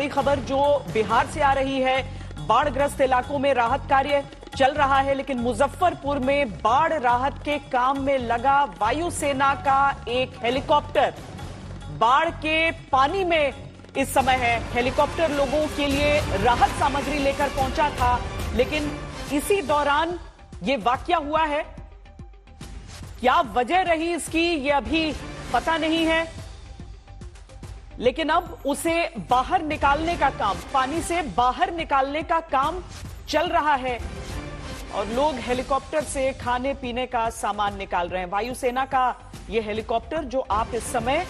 बड़ी खबर जो बिहार से आ रही है। बाढ़ग्रस्त इलाकों में राहत कार्य चल रहा है, लेकिन मुजफ्फरपुर में बाढ़ राहत के काम में लगा वायुसेना का एक हेलीकॉप्टर बाढ़ के पानी में इस समय है। हेलीकॉप्टर लोगों के लिए राहत सामग्री लेकर पहुंचा था, लेकिन इसी दौरान ये वाकया हुआ है। क्या वजह रही इसकी ये अभी पता नहीं है, लेकिन अब उसे बाहर निकालने का काम, पानी से बाहर निकालने का काम चल रहा है और लोग हेलीकॉप्टर से खाने पीने का सामान निकाल रहे हैं। वायुसेना का यह हेलीकॉप्टर जो आप इस समय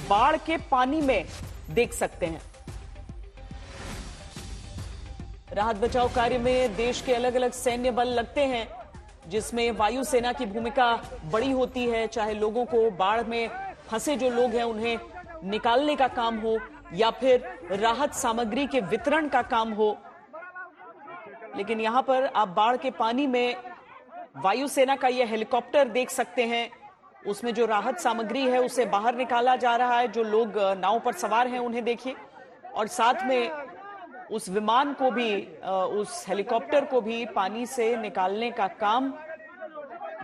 बाढ़ के पानी में देख सकते हैं। राहत बचाव कार्य में देश के अलग अलग सैन्य बल लगते हैं, जिसमें वायुसेना की भूमिका बड़ी होती है। चाहे लोगों को बाढ़ में फंसे जो लोग हैं उन्हें निकालने का काम हो या फिर राहत सामग्री के वितरण का काम हो, लेकिन यहां पर आप बाढ़ के पानी में वायुसेना का यह हेलीकॉप्टर देख सकते हैं। उसमें जो राहत सामग्री है उसे बाहर निकाला जा रहा है। जो लोग नाव पर सवार हैं उन्हें देखिए, और साथ में उस विमान को भी, उस हेलीकॉप्टर को भी पानी से निकालने का काम,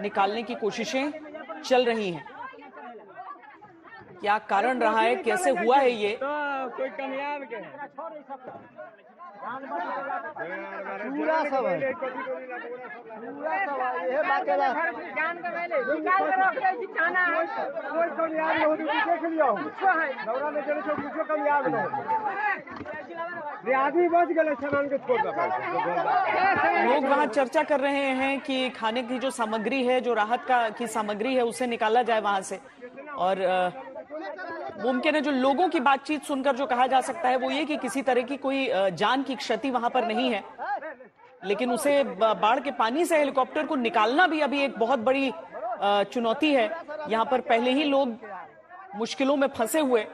निकालने की कोशिशें चल रही हैं। क्या कारण रहा है, कैसे हुआ है ये? कोई कमियान के पूरा सब है, पूरा सब है, ये बातें जान के पहले निकाल कर रख दे जी खाना है। कोई कमियान नहीं होती, देख लियो कुछो है दौरा में चले तो कुछो कमियान नहीं। ये आदमी बच गए सामान के छोड़ दे। लोग वहां चर्चा कर रहे हैं कि खाने की जो सामग्री है, जो राहत का की सामग्री है, उसे निकाला जाए वहां से। और मुमकिन है जो लोगों की बातचीत सुनकर जो कहा जा सकता है वो ये कि किसी तरह की कोई जान की क्षति वहां पर नहीं है, लेकिन उसे बाढ़ के पानी से हेलीकॉप्टर को निकालना भी अभी एक बहुत बड़ी चुनौती है। यहां पर पहले ही लोग मुश्किलों में फंसे हुए।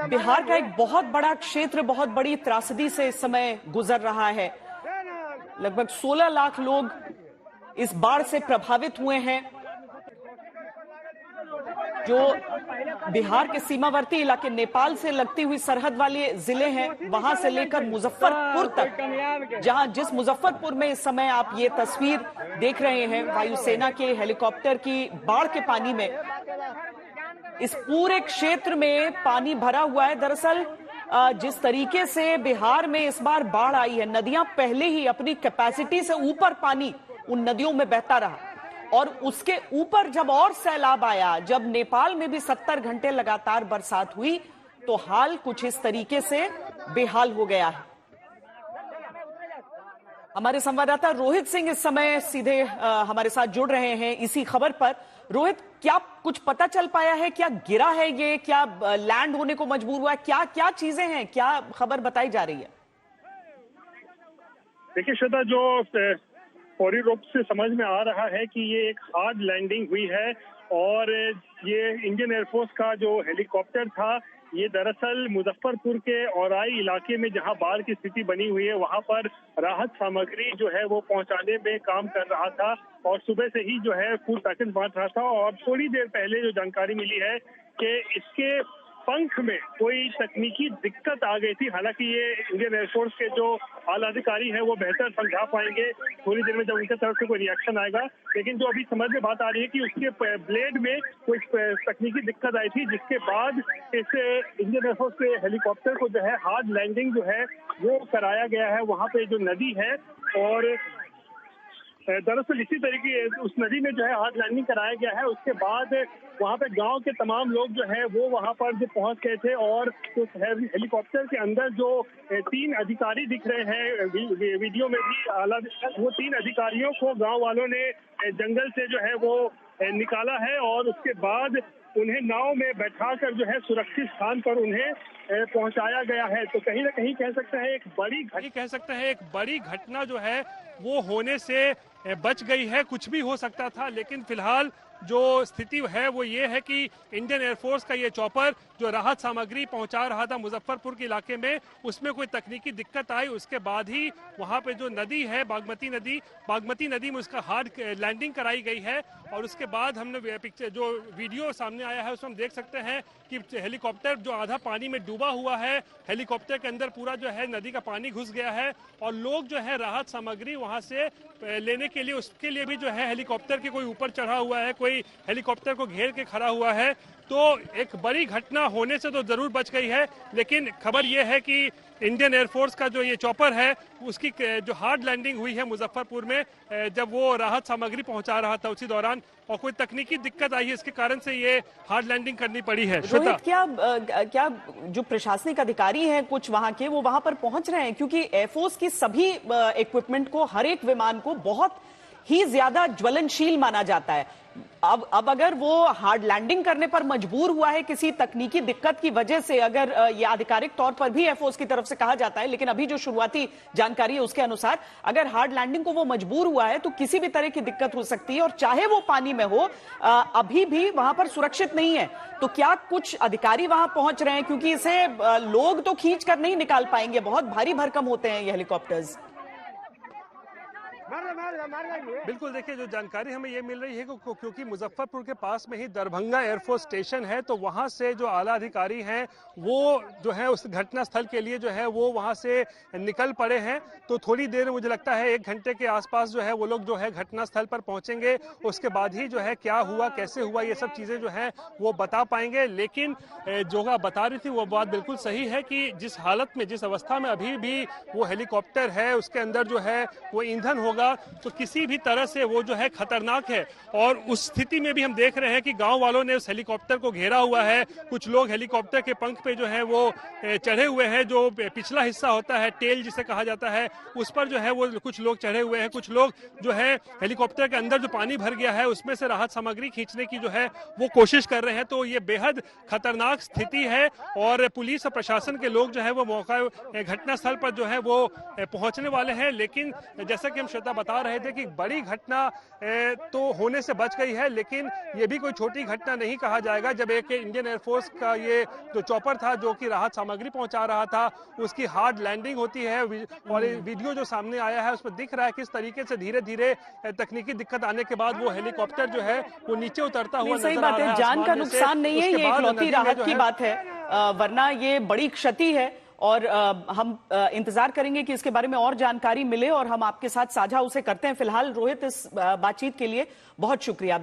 बिहार का एक बहुत बड़ा क्षेत्र बहुत बड़ी त्रासदी से इस समय गुजर रहा है। लगभग 16 लाख लोग इस बाढ़ से प्रभावित हुए हैं। जो बिहार के सीमावर्ती इलाके, नेपाल से लगती हुई सरहद वाले जिले हैं, वहां से लेकर मुजफ्फरपुर तक, जहां जिस मुजफ्फरपुर में इस समय आप ये तस्वीर देख रहे हैं वायुसेना के हेलीकॉप्टर की बाढ़ के पानी में, इस पूरे क्षेत्र में पानी भरा हुआ है। दरअसल जिस तरीके से बिहार में इस बार बाढ़ आई है, नदियां पहले ही अपनी कैपेसिटी से ऊपर पानी उन नदियों में बहता रहा, और उसके ऊपर जब और सैलाब आया, जब नेपाल में भी 70 घंटे लगातार बरसात हुई, तो हाल कुछ इस तरीके से बेहाल हो गया है। हमारे संवाददाता रोहित सिंह इस समय सीधे हमारे साथ जुड़ रहे हैं इसी खबर पर। रोहित, क्या कुछ पता चल पाया है? क्या गिरा है ये? क्या लैंड होने को मजबूर हुआ है? क्या क्या चीजें हैं? क्या खबर बताई जा रही है? देखिए श्वेता, जो फौरी रूप से समझ में आ रहा है कि ये एक हार्ड लैंडिंग हुई है, और ये इंडियन एयरफोर्स का जो हेलीकॉप्टर था, ये दरअसल मुजफ्फरपुर के औराई इलाके में जहां बाढ़ की स्थिति बनी हुई है वहां पर राहत सामग्री जो है वो पहुंचाने में काम कर रहा था, और सुबह से ही जो है फूड पैकेट बांट रहा था। और थोड़ी देर पहले जो जानकारी मिली है कि इसके पंख में कोई तकनीकी दिक्कत आ गई थी। हालांकि ये इंडियन एयरफोर्स के जो आला अधिकारी हैं वो बेहतर समझा पाएंगे थोड़ी देर में जब उनकी तरफ से कोई रिएक्शन आएगा, लेकिन जो अभी समझ में बात आ रही है कि उसके ब्लेड में कोई तकनीकी दिक्कत आई थी, जिसके बाद इस इंडियन एयरफोर्स के हेलीकॉप्टर को जो है हार्ड लैंडिंग जो है वो कराया गया है वहां पे जो नदी है। और दरअसल इसी तरीके उस नदी में जो है हार्ड लैंडिंग कराया गया है। उसके बाद वहां पे गांव के तमाम लोग जो है वो वहां पर जो पहुंच गए थे, और उस हेलीकॉप्टर के अंदर जो 3 अधिकारी दिख रहे हैं वीडियो में भी, वो 3 अधिकारियों को गांव वालों ने जंगल से जो है वो निकाला है, और उसके बाद उन्हें नाव में बैठाकर जो है सुरक्षित स्थान पर उन्हें पहुंचाया गया है। तो कहीं ना कहीं कह सकते हैं एक बड़ी घटना जो है वो होने से बच गई है। कुछ भी हो सकता था, लेकिन फिलहाल जो स्थिति है वो ये है कि इंडियन एयरफोर्स का ये चॉपर जो राहत सामग्री पहुंचा रहा था मुजफ्फरपुर के इलाके में, उसमें कोई तकनीकी दिक्कत आई, उसके बाद ही वहां पे जो नदी है बागमती नदी में उसका हार्ड लैंडिंग कराई गई है। और उसके बाद हमने पिक्चर जो वीडियो सामने आया है उसमें हम देख सकते हैं कि हेलीकॉप्टर जो आधा पानी में डूबा हुआ है, हेलीकॉप्टर के अंदर पूरा जो है नदी का पानी घुस गया है और लोग जो है राहत सामग्री वहां से लेने के लिए, उसके लिए भी जो है हेलीकॉप्टर के कोई ऊपर चढ़ा हुआ है, कोई हेलीकॉप्टर को घेर के खड़ा हुआ है। तो एक बड़ी घटना होने से तो जरूर बच गई है, लेकिन खबर यह है कि इंडियन एयरफोर्स का जो ये चॉपर है उसकी जो हार्ड लैंडिंग हुई है मुजफ्फरपुर में, जब वो राहत सामग्री पहुंचा रहा था उसी दौरान, और कोई तकनीकी दिक्कत आई है, इसके कारण से ये हार्ड लैंडिंग करनी पड़ी है। रोहित, क्या जो प्रशासनिक अधिकारी हैं कुछ वहां के, वो वहां पर पहुंच रहे हैं? क्योंकि एयरफोर्स की सभी इक्विपमेंट को, हर एक विमान को बहुत ही ज्यादा ज्वलनशील माना जाता है। अब अगर वो हार्ड लैंडिंग करने पर मजबूर हुआ है किसी तकनीकी दिक्कत की वजह से, अगर ये आधिकारिक तौर पर भी एयरफोर्स की तरफ से कहा जाता है, लेकिन अभी जो शुरुआती जानकारी है उसके अनुसार अगर हार्ड लैंडिंग को वो मजबूर हुआ है तो किसी भी तरह की दिक्कत हो सकती है, और चाहे वो पानी में हो अभी भी वहां पर सुरक्षित नहीं है। तो क्या कुछ अधिकारी वहां पहुंच रहे हैं? क्योंकि इसे लोग तो खींच कर नहीं निकाल पाएंगे, बहुत भारी भरकम होते हैं ये हेलीकॉप्टर्स। बिल्कुल, देखिए जो जानकारी हमें ये मिल रही है क्योंकि मुजफ्फरपुर के पास में ही दरभंगा एयरफोर्स स्टेशन है, तो वहां से जो आला अधिकारी हैं वो जो है उस घटना स्थल के लिए जो है वो वहां से निकल पड़े हैं। तो थोड़ी देर, मुझे लगता है 1 घंटे के आसपास जो है वो लोग जो है घटना स्थल पर पहुंचेंगे, उसके बाद ही जो है क्या हुआ, कैसे हुआ, ये सब चीजें जो है वो बता पाएंगे। लेकिन जो बता रही थी वो बात बिल्कुल सही है कि जिस हालत में, जिस अवस्था में अभी भी वो हेलीकॉप्टर है, उसके अंदर जो है वो ईंधन होगा तो किसी भी तरह से वो जो है खतरनाक है। और उस स्थिति में भी हम देख रहे हैं कि गांव वालों ने उस हेलीकॉप्टर को घेरा हुआ है, कुछ लोग हेलीकॉप्टर के पंख पे जो है वो चढ़े हुए हैं, जो पिछला हिस्सा होता है, टेल जिसे कहा जाता है, उस पर जो है वो कुछ लोग चढ़े हुए हैं। कुछ लोग जो है हेलीकॉप्टर के अंदर जो पानी भर गया है उसमें से राहत सामग्री खींचने की जो है वो कोशिश कर रहे हैं। तो ये बेहद खतरनाक स्थिति है और पुलिस और प्रशासन के लोग जो है वो मौका घटना स्थल पर जो है वो पहुंचने वाले हैं। लेकिन जैसा कि हम श्वेता बता रहे थे कि बड़ी घटना तो होने से बच गई है, लेकिन ये भी कोई छोटी घटना नहीं कहा जाएगा। जब एक इंडियन एयरफोर्स का ये जो चॉपर था जो कि राहत सामग्री पहुंचा रहा था, उसकी हार्ड लैंडिंग होती है और वीडियो जो सामने आया है उसमें दिख रहा है किस तरीके से धीरे धीरे तकनीकी दिक्कत आने के बाद वो हेलीकॉप्टर जो है वो नीचे उतरता हुआ सही बात है, जान का नुकसान नहीं है, ये इकलौती राहत की बात है, वरना ये बड़ी क्षति है। और हम इंतजार करेंगे कि इसके बारे में और जानकारी मिले और हम आपके साथ साझा उसे करते हैं। फिलहाल रोहित, इस बातचीत के लिए बहुत शुक्रिया।